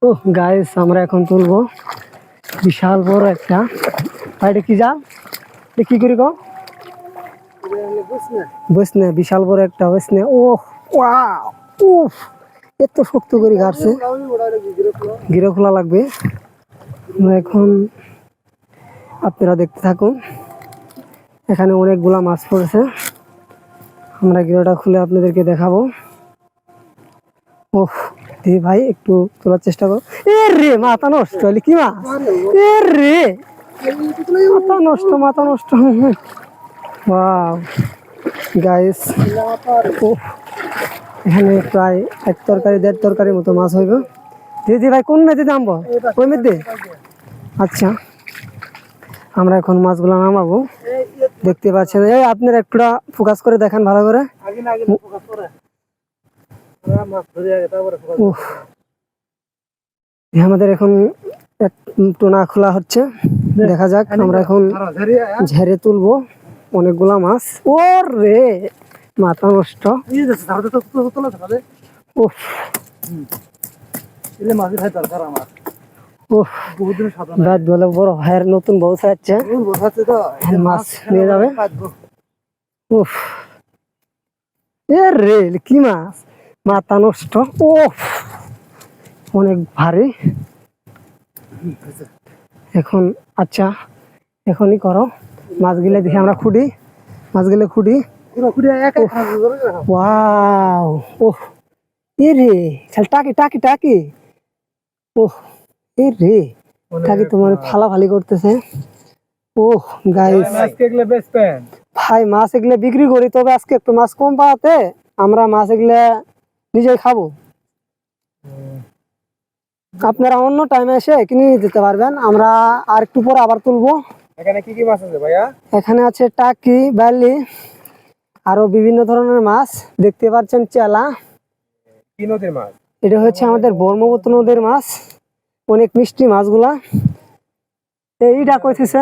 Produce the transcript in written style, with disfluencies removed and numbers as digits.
ও guys, আমরা এখন তুলবো বিশাল বড় একটা। এটা কি জাল? এটা কি করি গো? বসনে বিশাল বড় একটা বসনে। ও ওয়াও, উফ, এত শক্ত করে গাড়ছে, গিরে খোলা লাগবে। এখন আপনারা দেখতে থাকুন। এখানে অনেকগুলা মাছ পড়েছে, আমরা গিরোটা খুলে আপনাদেরকে দেখাবো। ওহ দি ভাই, একটু তোলার চেষ্টা করো। এ রে, মাথা নষ্ট হইলে কি মাছ? এ রে, মাথা নষ্ট, মাথা নষ্ট। ওয়াও গাইস, এখানে প্রায় এক তরকারি দেড় তরকারির মতো মাছ হইব। দিদি ভাই কোন মেয়েতে নামবো? ওই মেয়েতে? আচ্ছা, আমরা এখন মাছগুলো নামাবো। দেখতে পাচ্ছেন, এই আপনারা একটু ফোকাস করে দেখান ভালো করে। আমাদের এখন টোনা খোলা হচ্ছে, দেখা যাক। আমরা এখন ঝেড়ে তুলবো অনেকগুলা মাছ। ও রে, মাথা নষ্ট। উফ বড় ভাইয়ের নতুন বউ চাচ্ছে, মাছ নিয়ে যাবে। উফ, এ রে, কি মাছ, মাথা নষ্ট। উফ, অনেক ভারী। এখন আচ্ছা, এখনই করো। মাছগুলো দেখি আমরা খুঁড়ি, মাছগুলো খুঁড়ি। ওয়াও, ওহ এ রে, টাকি টাকি টাকি। ওহ এ রে, টাকি তোমার ফালাফালি করতেছে। ওহ গাইস, ভাই মাছ এগুলো বিক্রি করি, তবে আজকে একটু মাছ কম পাওয়াতে আমরা মাছ এগুলো নিজেই খাবো। আপনারা অন্য টাইমে এসে কিনে দিতে পারবেন, আমরা আর একটু পরে আবার তুলবো। এখানে কি কি মাছ আছে ভাইয়া? এখানে আছে টাকি, বালি, আরো বিভিন্ন ধরনের মাছ। দেখতে পাচ্ছেন চেলা। কি নদীর মাছ? এটা হচ্ছে আমাদের ব্রহ্মপুত্র নদীর মাছ, অনেক মিষ্টি মাছগুলা। এইটা কইতেছে